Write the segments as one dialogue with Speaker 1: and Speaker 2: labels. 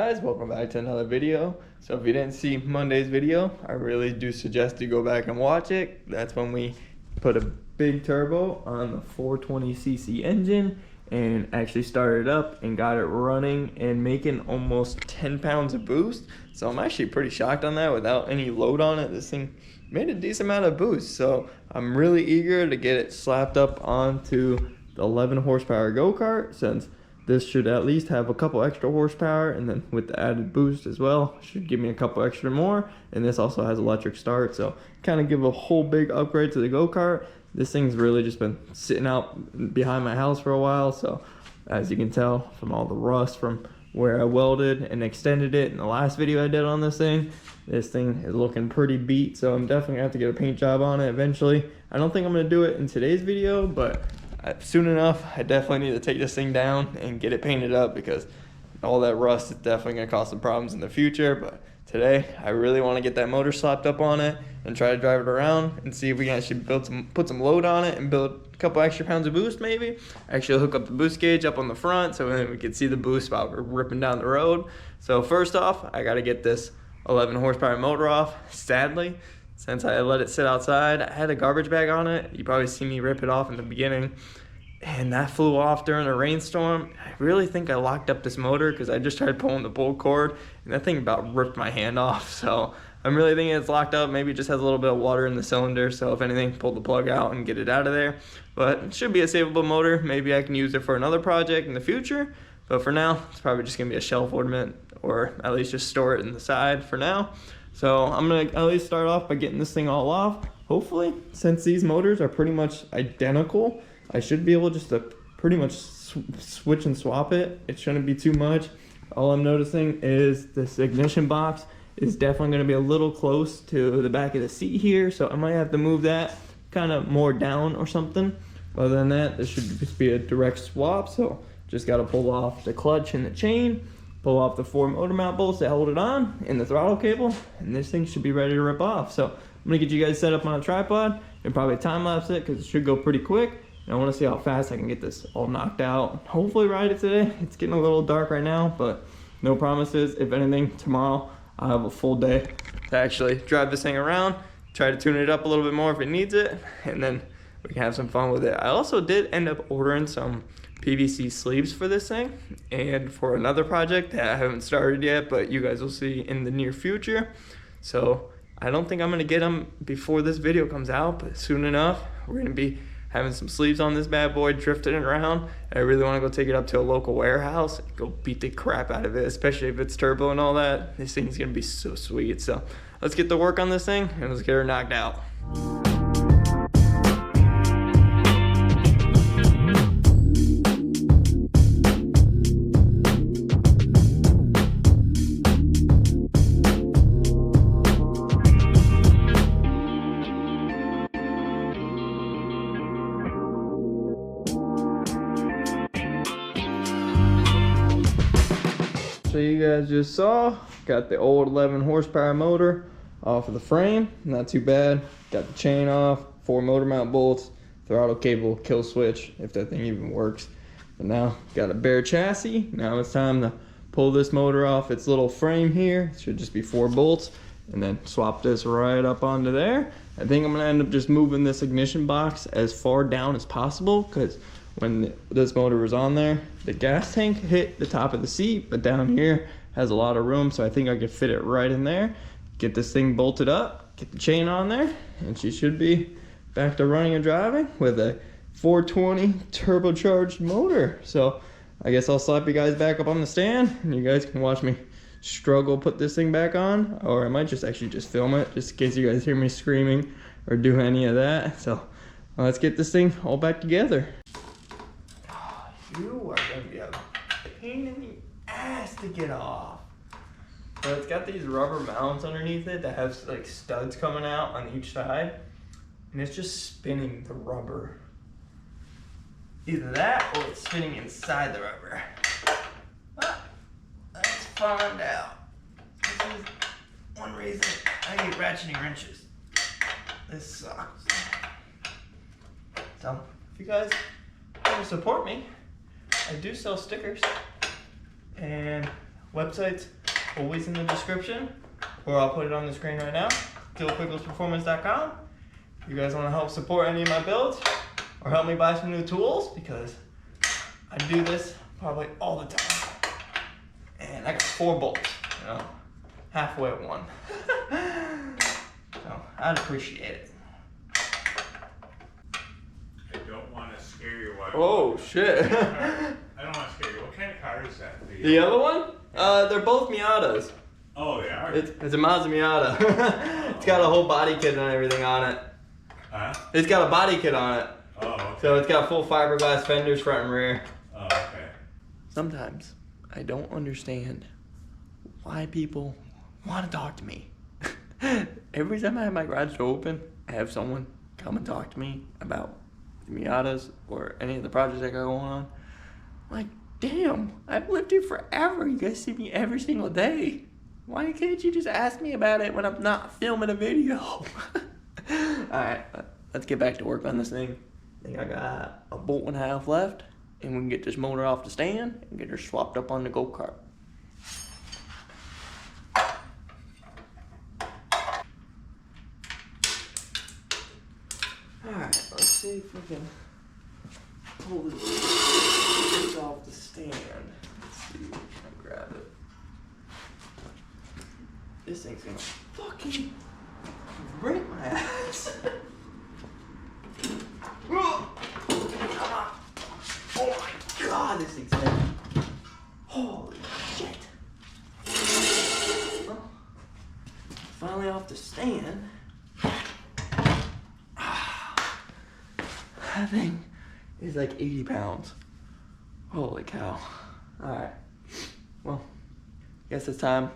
Speaker 1: guys, welcome back to another video. So if you didn't see Monday's video, I really do suggest you go back and watch it. That's when we put a big turbo on the 420cc engine and actually started up and got it running and making almost 10 pounds of boost. So I'm actually pretty shocked on that without any load on it. This thing made a decent amount of boost. So I'm really eager to get it slapped up onto the 11 horsepower Gokart, since this should at least have a couple extra horsepower, and then with the added boost as well, should give me a couple extra more. And this also has electric start, so kind of give a whole big upgrade to the Gokart. This thing's really just been sitting out behind my house for a while, so as you can tell from all the rust from where I welded and extended it in the last video I did on this thing is looking pretty beat. So I'm definitely gonna have to get a paint job on it eventually. I don't think I'm gonna do it in today's video, but soon enough. I definitely need to take this thing down and get it painted up, because all that rust is definitely going to cause some problems in the future. But today I really want to get that motor slapped up on it and try to drive it around and see if we can actually put some load on it and build a couple extra pounds of boost. Maybe actually hook up the boost gauge up on the front so then we can see the boost while we're ripping down the road. So first off, I got to get this 11 horsepower motor off. Sadly, since I let it sit outside, I had a garbage bag on it. You probably see me rip it off in the beginning, and that flew off during a rainstorm. I really think I locked up this motor because I just tried pulling the pull cord and that thing about ripped my hand off. So I'm really thinking it's locked up. Maybe it just has a little bit of water in the cylinder, so if anything, pull the plug out and get it out of there. But it should be a savable motor. Maybe I can use it for another project in the future, but for now it's probably just gonna be a shelf ornament, or at least just store it in the side for now. So I'm gonna at least start off by getting this thing all off. Hopefully, since these motors are pretty much identical, I should be able just to pretty much switch and swap it. It shouldn't be too much. All I'm noticing is this ignition box is definitely gonna be a little close to the back of the seat here, so I might have to move that kind of more down or something. Other than that, this should just be a direct swap, so just gotta pull off the clutch and the chain, pull off the 4 motor mount bolts that hold it on, and the throttle cable, and this thing should be ready to rip off. So I'm gonna get you guys set up on a tripod and probably time lapse it, because it should go pretty quick. And I want to see how fast I can get this all knocked out. Hopefully ride it today. It's getting a little dark right now, but no promises. If anything, tomorrow I'll have a full day to actually drive this thing around, try to tune it up a little bit more if it needs it, and then we can have some fun with it. I also did end up ordering some PVC sleeves for this thing and for another project that I haven't started yet, but you guys will see in the near future. So I don't think I'm gonna get them before this video comes out, but soon enough we're gonna be having some sleeves on this bad boy, drifting it around. I really want to go take it up to a local warehouse and go beat the crap out of it, especially if it's turbo and all that. This thing's gonna be so sweet. So let's get to work on this thing and let's get her knocked out. So you guys just saw, got the old 11 horsepower motor off of the frame. Not too bad. Got the chain off, 4 motor mount bolts, throttle cable, kill switch, if that thing even works. But now got a bare chassis. Now it's time to pull this motor off its little frame here. It should just be 4 bolts, and then swap this right up onto there. I think I'm gonna end up just moving this ignition box as far down as possible, because when this motor was on there, the gas tank hit the top of the seat, but down here has a lot of room, so I think I could fit it right in there. Get this thing bolted up, get the chain on there, and she should be back to running and driving with a 420 turbocharged motor. So I guess I'll slap you guys back up on the stand, and you guys can watch me struggle put this thing back on, or I might just actually just film it, just in case you guys hear me screaming or do any of that. So let's get this thing all back together. You are gonna be a pain in the ass to get off. So it's got these rubber mounts underneath it that have like studs coming out on each side, and it's just spinning the rubber. Either that or it's spinning inside the rubber. Let's find out. This is one reason I hate ratcheting wrenches. This sucks. So if you guys want to support me, I do sell stickers and websites always in the description, or I'll put it on the screen right now. DillPicklesPerformance.com. If you guys want to help support any of my builds, or help me buy some new tools, because I do this probably all the time. And I got 4 bolts, you know, halfway at one. So I'd appreciate it.
Speaker 2: I don't want to scare you.
Speaker 1: Oh shit.
Speaker 2: I don't want to scare you. What kind of car is that?
Speaker 1: The other one? They're both Miatas.
Speaker 2: Oh, they are?
Speaker 1: It's a Mazda Miata. It's got a whole body kit and everything on it.
Speaker 2: Huh?
Speaker 1: It's got a body kit on it.
Speaker 2: Oh, okay.
Speaker 1: So it's got full fiberglass fenders front and rear.
Speaker 2: Oh, okay.
Speaker 1: Sometimes I don't understand why people want to talk to me. Every time I have my garage door open, I have someone come and talk to me about the Miatas or any of the projects I got going on. I'm like, damn, I've lived here forever. You guys see me every single day. Why can't you just ask me about it when I'm not filming a video? Alright, let's get back to work on this thing. I think I got a bolt and a half left, and we can get this motor off the stand and get her swapped up on the Gokart. Alright, let's see if we can pull this off the stand. Let's see, I'll grab it. This thing's gonna fucking break my ass. Oh my god, this thing's heavy. Holy shit. Well, finally off the stand. That thing is like 80 pounds. Holy cow. Alright. Well, I guess it's time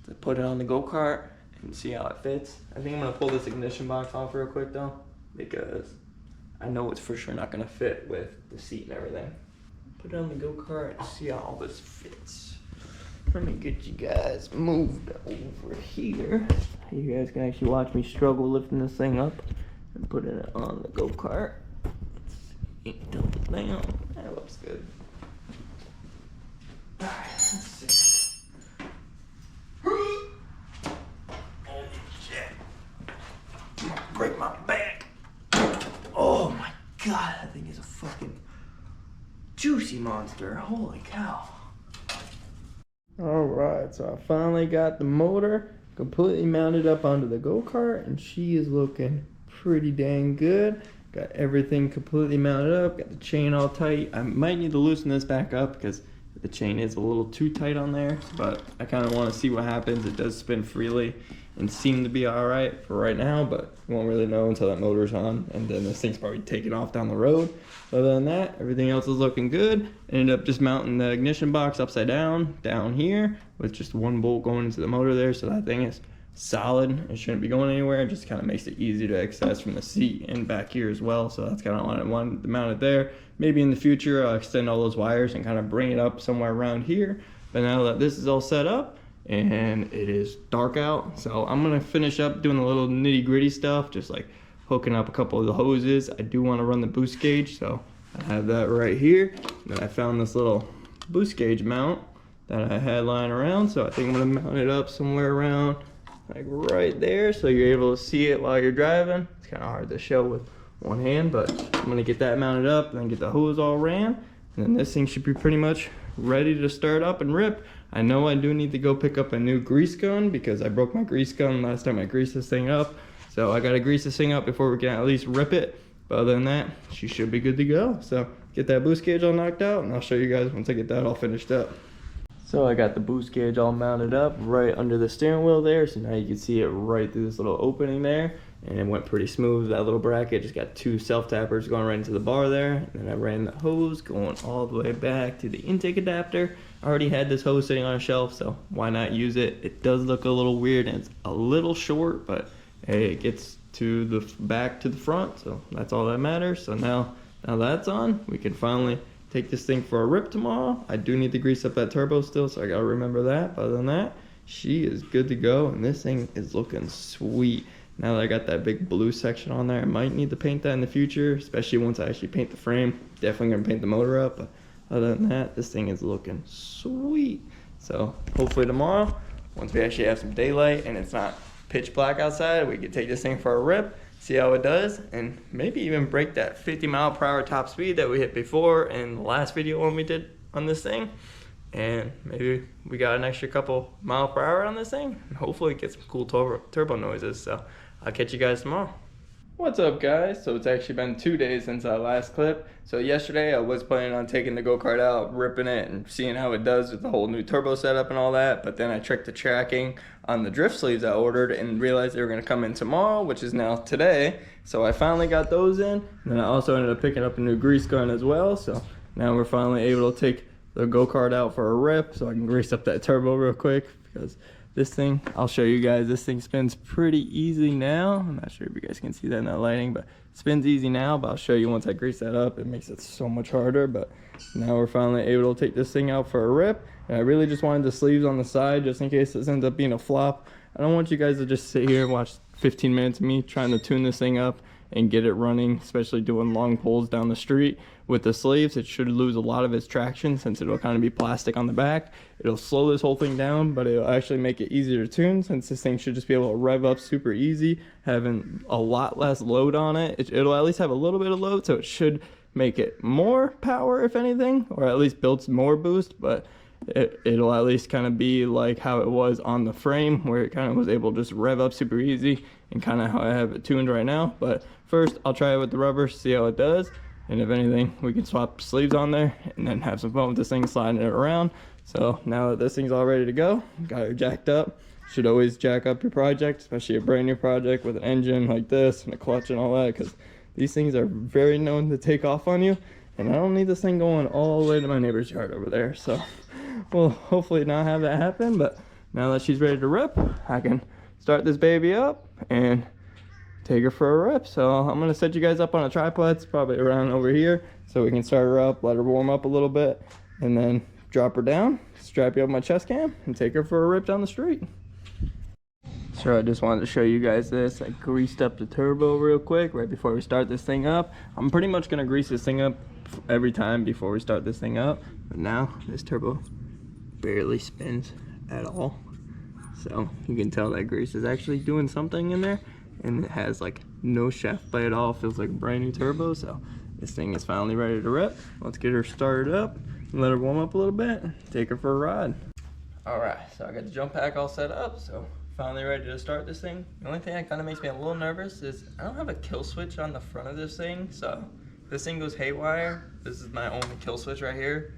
Speaker 1: to put it on the Gokart and see how it fits. I think I'm gonna pull this ignition box off real quick though, because I know it's for sure not gonna fit with the seat and everything. Put it on the Gokart and see how all this fits. Let me get you guys moved over here. You guys can actually watch me struggle lifting this thing up and putting it on the Gokart. Dump it down. That looks good. Alright, let's see. Holy shit. I'm gonna break my back. Oh my god, that thing is a fucking juicy monster. Holy cow. Alright, so I finally got the motor completely mounted up onto the Gokart, and she is looking pretty dang good. Got everything completely mounted up, got the chain all tight. I might need to loosen this back up because the chain is a little too tight on there, but I kind of want to see what happens. It does spin freely and seem to be all right for right now, but you won't really know until that motor's on, and then this thing's probably taking off down the road. Other than that, everything else is looking good. Ended up just mounting the ignition box upside down here with just one bolt going into the motor there, so that thing is solid. It shouldn't be going anywhere. It just kind of makes it easy to access from the seat and back here as well, so that's kind of why I wanted to mount it there. Maybe in the future I'll extend all those wires and kind of bring it up somewhere around here, but now that this is all set up and it is dark out, so I'm gonna finish up doing the little nitty-gritty stuff, just like hooking up a couple of the hoses. I do want to run the boost gauge, so I have that right here. Then I found this little boost gauge mount that I had lying around, so I think I'm gonna mount it up somewhere around like right there, so you're able to see it while you're driving. It's kind of hard to show with one hand, but I'm gonna get that mounted up and then get the hose all ran, and then this thing should be pretty much ready to start up and rip. I know I do need to go pick up a new grease gun because I broke my grease gun last time I greased this thing up, so I gotta grease this thing up before we can at least rip it. But other than that, she should be good to go. So get that boost gauge all knocked out, and I'll show you guys once I get that all finished up. So I got the boost gauge all mounted up right under the steering wheel there, so now you can see it right through this little opening there, and it went pretty smooth. That little bracket just got 2 self-tappers going right into the bar there, and then I ran the hose going all the way back to the intake adapter. I already had this hose sitting on a shelf, so why not use it? It does look a little weird and it's a little short, but hey, it gets to the back to the front, so that's all that matters. So now that's on, we can finally take this thing for a rip tomorrow. I do need to grease up that turbo still, so I gotta remember that. But other than that, she is good to go, and this thing is looking sweet. Now that I got that big blue section on there, I might need to paint that in the future, especially once I actually paint the frame. Definitely gonna paint the motor up, but other than that, this thing is looking sweet. So hopefully tomorrow, once we actually have some daylight and it's not pitch black outside, we can take this thing for a rip, see how it does, and maybe even break that 50-mile-per-hour top speed that we hit before in the last video when we did on this thing. And maybe we got an extra couple mile per hour on this thing, and hopefully get some cool turbo noises. So I'll catch you guys tomorrow. What's up, guys? So it's actually been 2 days since our last clip. So yesterday I was planning on taking the go-kart out, ripping it, and seeing how it does with the whole new turbo setup and all that. But then I checked the tracking on the drift sleeves I ordered and realized they were going to come in tomorrow, which is now today. So I finally got those in. And then I also ended up picking up a new grease gun as well. So now we're finally able to take the go-kart out for a rip so I can grease up that turbo real quick, because this thing, I'll show you guys, this thing spins pretty easy now. I'm not sure if you guys can see that in that lighting, but it spins easy now, but I'll show you once I grease that up. It makes it so much harder. But now we're finally able to take this thing out for a rip. And I really just wanted the sleeves on the side just in case this ends up being a flop. I don't want you guys to just sit here and watch 15 minutes of me trying to tune this thing up and get it running, especially doing long pulls down the street. With the sleeves, it should lose a lot of its traction since it'll kind of be plastic on the back. It'll slow this whole thing down, but it'll actually make it easier to tune, since this thing should just be able to rev up super easy, having a lot less load on it. It'll at least have a little bit of load, so it should make it more power, if anything, or at least build some more boost. But it'll at least kind of be like how it was on the frame, where it kind of was able to just rev up super easy, and kind of how I have it tuned right now. But first, I'll try it with the rubber, see how it does. And if anything, we can swap sleeves on there and then have some fun with this thing, sliding it around. So now that this thing's all ready to go, got it jacked up. Should always jack up your project, especially a brand new project with an engine like this and a clutch and all that, because these things are very known to take off on you. And I don't need this thing going all the way to my neighbor's yard over there. So we'll hopefully not have that happen. But now that she's ready to rip, I can start this baby up and take her for a rip. So I'm gonna set you guys up on a tripod. It's probably around over here, so we can start her up, let her warm up a little bit, and then drop her down, strap you up my chest cam, and take her for a rip down the street. So I just wanted to show you guys this. I greased up the turbo real quick right before we start this thing up. I'm pretty much gonna grease this thing up every time before we start this thing up, but now this turbo barely spins at all, so you can tell that grease is actually doing something in there. And it has like no shaft play at all. Feels like a brand new turbo. So this thing is finally ready to rip. Let's get her started up and let her warm up a little bit. Take her for a ride. All right, so I got the jump pack all set up. So finally ready to start this thing. The only thing that kind of makes me a little nervous is I don't have a kill switch on the front of this thing. So if this thing goes haywire, this is my only kill switch right here.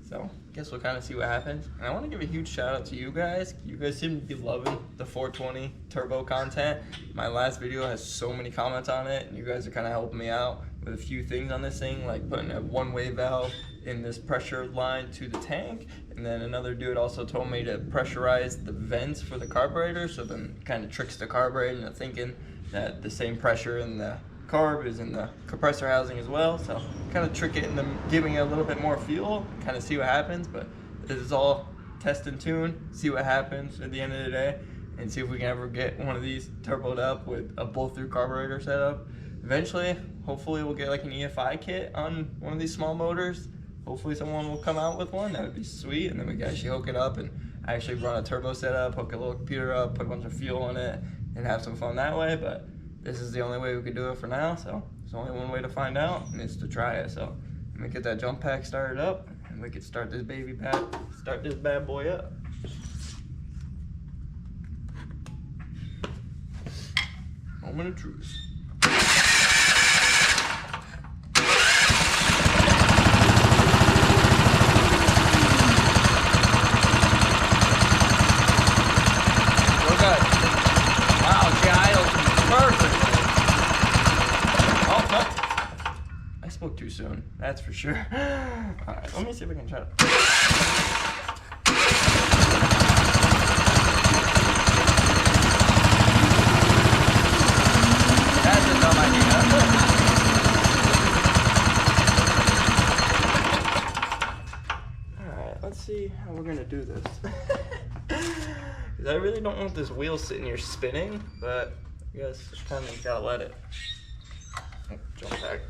Speaker 1: So I guess we'll kind of see what happens. And I want to give a huge shout out to you guys. You guys seem to be loving the 420 turbo content. My last video has so many comments on it, and you guys are kind of helping me out with a few things on this thing, like putting a one-way valve in this pressure line to the tank. And then another dude also told me to pressurize the vents for the carburetor, so then kind of tricks the carburetor into thinking that the same pressure in the carb is in the compressor housing as well. So kind of trick it into giving it a little bit more fuel, kind of see what happens. But this is all test and tune, see what happens at the end of the day, and see if we can ever get one of these turboed up with a blow-through carburetor setup. Eventually, hopefully we'll get like an EFI kit on one of these small motors. Hopefully someone will come out with one. That would be sweet, and then we can actually hook it up and actually run a turbo setup, hook a little computer up, put a bunch of fuel in it, and have some fun that way. But this is the only way we could do it for now, so there's only one way to find out, and it's to try it. So let me get that jump pack started up, and we can start this bad boy up. Moment of truth. Too soon, that's for sure. All right, let me see if I can try to. That's a dumb idea. All right, let's see how we're gonna do this. Because I really don't want this wheel sitting here spinning, but I guess just kind of gotta let it. Oh, jump back.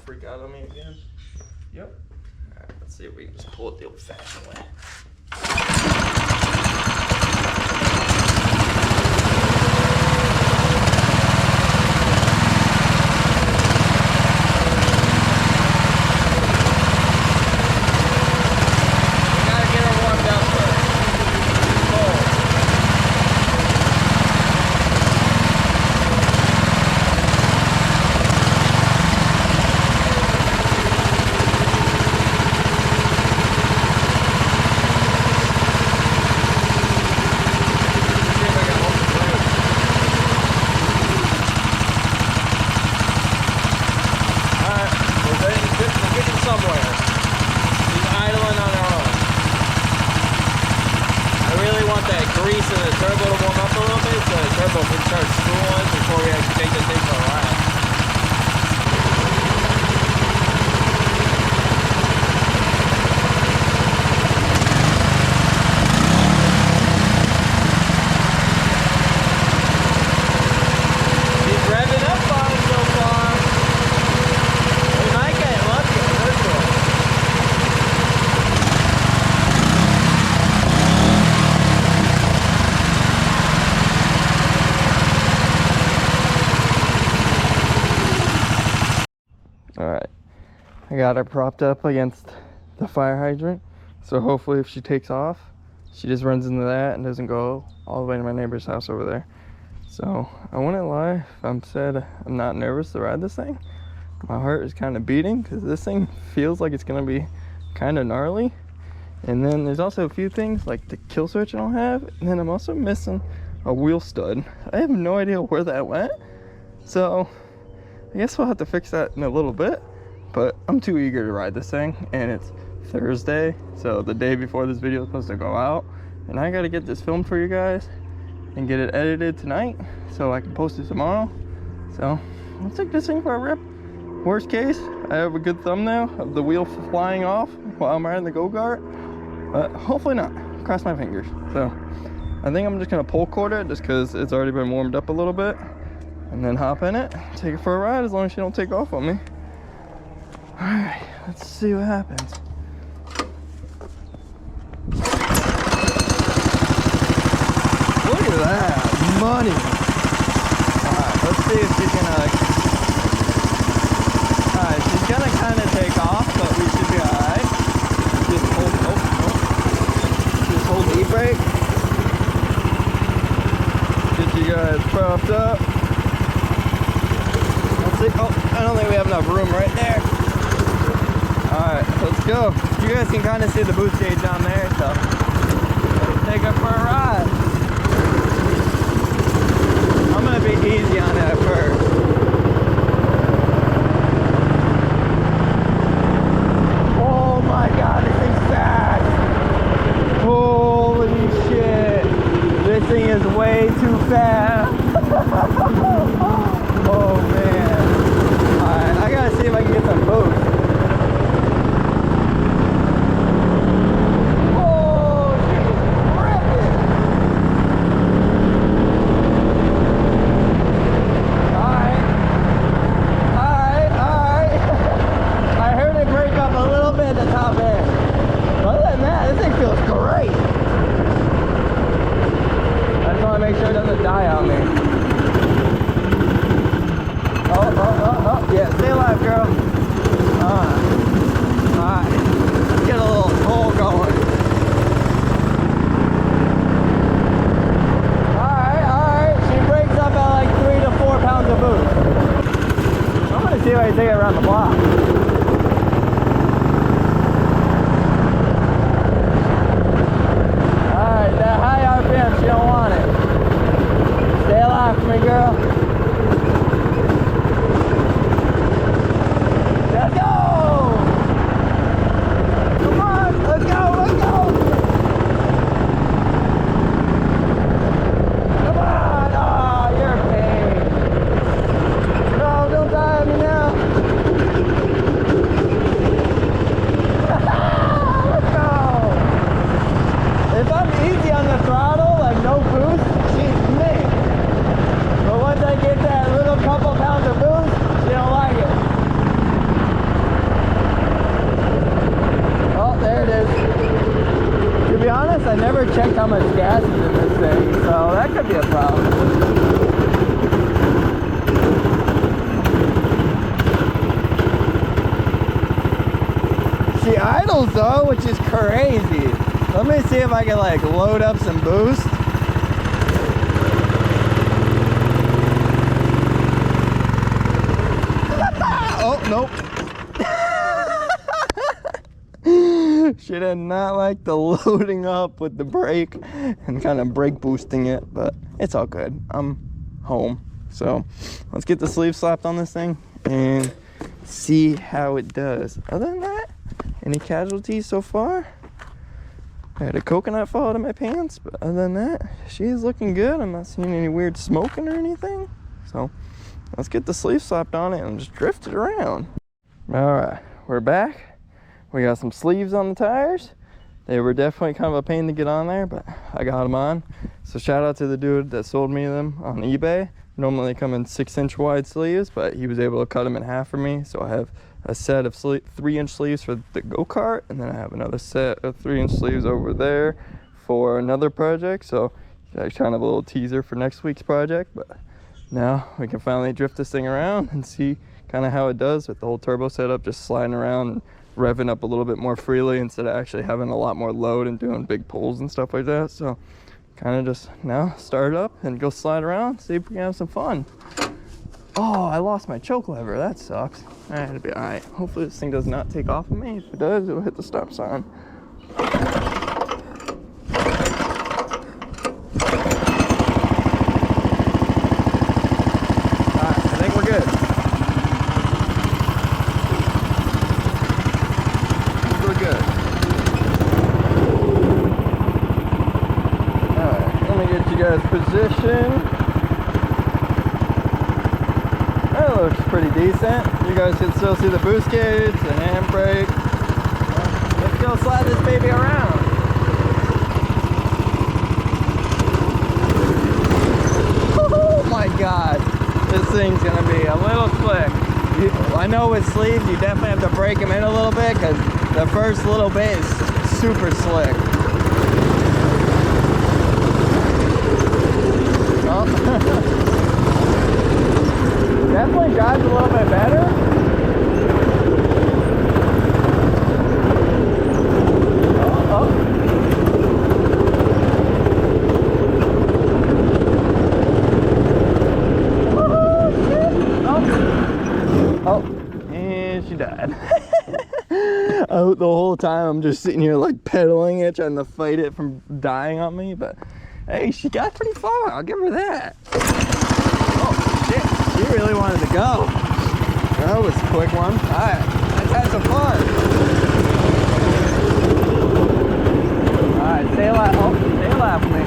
Speaker 1: freak out on me again. Yep. Alright, let's see if we can just pull it the old-fashioned way. Alright, I got her propped up against the fire hydrant, so hopefully if she takes off, she just runs into that and doesn't go all the way to my neighbor's house over there. So I wouldn't lie if I'm said I'm not nervous to ride this thing. My heart is kind of beating because this thing feels like it's going to be kind of gnarly. And then there's also a few things like the kill switch I don't have, and then I'm also missing a wheel stud. I have no idea where that went, so I guess we'll have to fix that in a little bit, but I'm too eager to ride this thing, and it's Thursday, so the day before this video is supposed to go out, and I gotta get this filmed for you guys and get it edited tonight so I can post it tomorrow. So let's take this thing for a rip. Worst case, I have a good thumbnail of the wheel flying off while I'm riding the Gokart, but hopefully not. Cross my fingers. So I think I'm just gonna pull cord it just because it's already been warmed up a little bit, and then hop in it, take it for a ride as long as she don't take off on me. All right, let's see what happens. Look at that, money. All right, let's see if she's gonna, all right, she's gonna kind of take off, but we should be all right. Just hold, just hold the e-brake. Get you guys propped up. Oh, I don't think we have enough room right there. Alright, let's go. You guys can kind of see the boost gauge down there, so let's take it for a ride. I'm going to be easy on it at first. Oh my god, this thing's fast. Holy shit. This thing is way too fast. Oh man. Alright, I gotta see if I can get some boost. Oh, she's ripping. Alright, checked how much gas is in this thing, so that could be a problem. She idles though, which is crazy. Let me see if I can like load up some boost. Oh, nope. She did not like the loading up with the brake and kind of brake boosting it, but it's all good. I'm home. So let's get the sleeve slapped on this thing and see how it does. Other than that, any casualties so far? I had a coconut fall out of my pants, but other than that, she's looking good. I'm not seeing any weird smoking or anything. So let's get the sleeve slapped on it and just drift it around. All right, we're back. We got some sleeves on the tires. They were definitely kind of a pain to get on there, but I got them on. So shout out to the dude that sold me them on eBay. Normally they come in 6-inch wide sleeves, but he was able to cut them in half for me. So I have a set of 3-inch sleeves for the Gokart, and then I have another set of 3-inch sleeves over there for another project. So that's kind of a little teaser for next week's project, but now we can finally drift this thing around and see kind of how it does with the whole turbo setup, just sliding around and revving up a little bit more freely instead of actually having a lot more load and doing big pulls and stuff like that. So kind of just now start up and go slide around, see if we can have some fun. Oh, I lost my choke lever. That sucks. It'll be all right. Hopefully this thing does not take off of me. If it does, it'll hit the stop sign. Position. That looks pretty decent. You guys can still see the boost gauge, the handbrake. Let's go slide this baby around. Oh my god, this thing's gonna be a little slick. I know with sleeves you definitely have to break them in a little bit because the first little bit is super slick. Definitely drives a little bit better. And she died. The whole time I'm just sitting here like pedaling it, trying to fight it from dying on me, but hey, she got pretty far. I'll give her that. Oh, shit. She really wanted to go. That was a quick one. All right. Let's have some fun. All right. Stay alive. Oh, stay alive with me.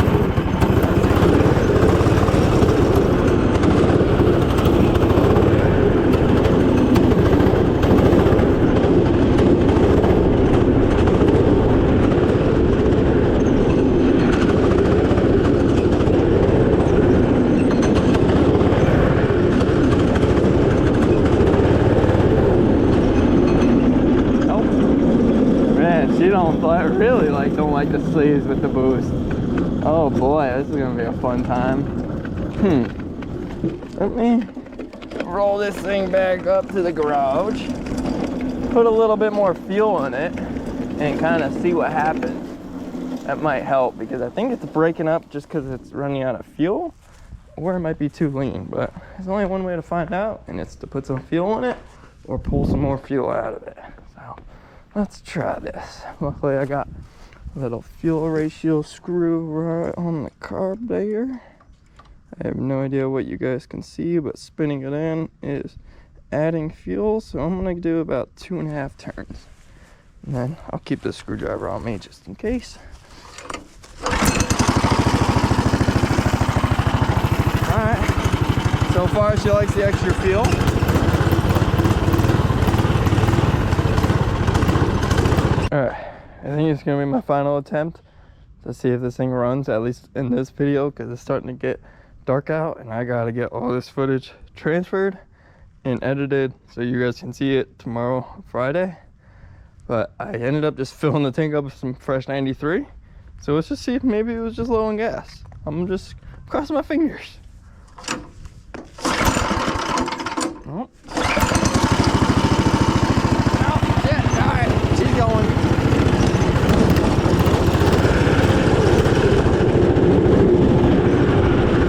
Speaker 1: Don't like the sleeves with the boost. Oh boy, this is gonna be a fun time. Let me roll this thing back up to the garage, put a little bit more fuel in it, and kind of see what happens. That might help because I think it's breaking up just because it's running out of fuel, or it might be too lean, but there's only one way to find out, and it's to put some fuel in it or pull some more fuel out of it. So let's try this. Luckily I got little fuel ratio screw right on the carb there. I have no idea what you guys can see, but spinning it in is adding fuel, so I'm gonna do about 2.5 turns, and then I'll keep the screwdriver on me just in case. Alright, so far she likes the extra fuel. Alright, I think it's gonna be my final attempt to see if this thing runs, at least in this video, because it's starting to get dark out and I gotta get all this footage transferred and edited so you guys can see it tomorrow, Friday. But I ended up just filling the tank up with some fresh 93 So let's just see if maybe it was just low on gas. I'm just crossing my fingers. Oh. Oh, shit. All right, she's going.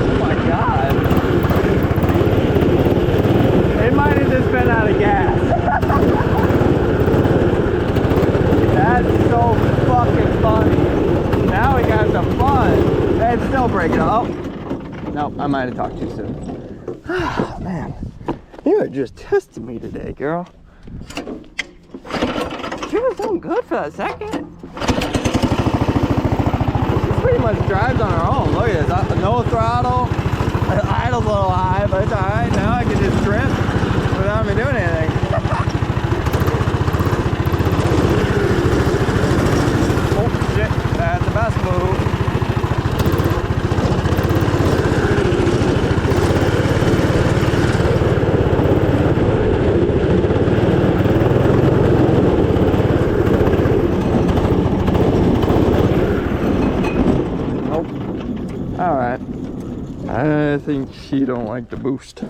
Speaker 1: Oh my God. It might have just been out of gas. That's so fucking funny. Now we got some fun. It's still breaking up. Oh. Nope, I might have talked too soon. Oh, man. You are just testing me today, girl. She was doing good for that second. She pretty much drives on her own. Look at this. No throttle. The idle's a little high, but it's alright. Now I can just drift without me doing anything. Oh, shit. That's the best move. Alright, I think she don't like the boost.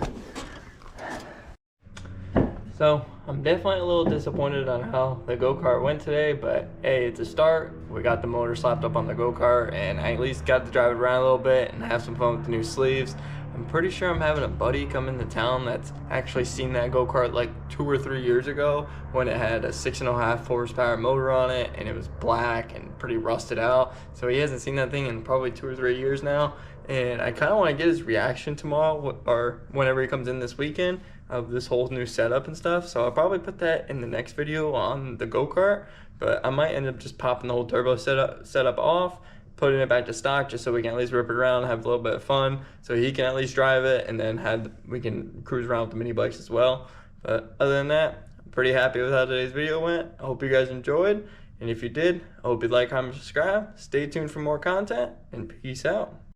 Speaker 1: So, I'm definitely a little disappointed on how the go-kart went today, but hey, it's a start. We got the motor slapped up on the go-kart, and I at least got to drive it around a little bit and have some fun with the new sleeves. I'm pretty sure I'm having a buddy come into town that's actually seen that go-kart like 2 or 3 years ago when it had a 6.5 horsepower motor on it, and it was black and pretty rusted out. So he hasn't seen that thing in probably 2 or 3 years now, and I kind of want to get his reaction tomorrow or whenever he comes in this weekend of this whole new setup and stuff. So I'll probably put that in the next video on the go-kart, but I might end up just popping the whole turbo setup off, putting it back to stock just so we can at least rip it around and have a little bit of fun, so he can at least drive it, and then we can cruise around with the mini bikes as well. But other than that, I'm pretty happy with how today's video went. I hope you guys enjoyed, and if you did, I hope you'd like, comment, subscribe. Stay tuned for more content, and peace out.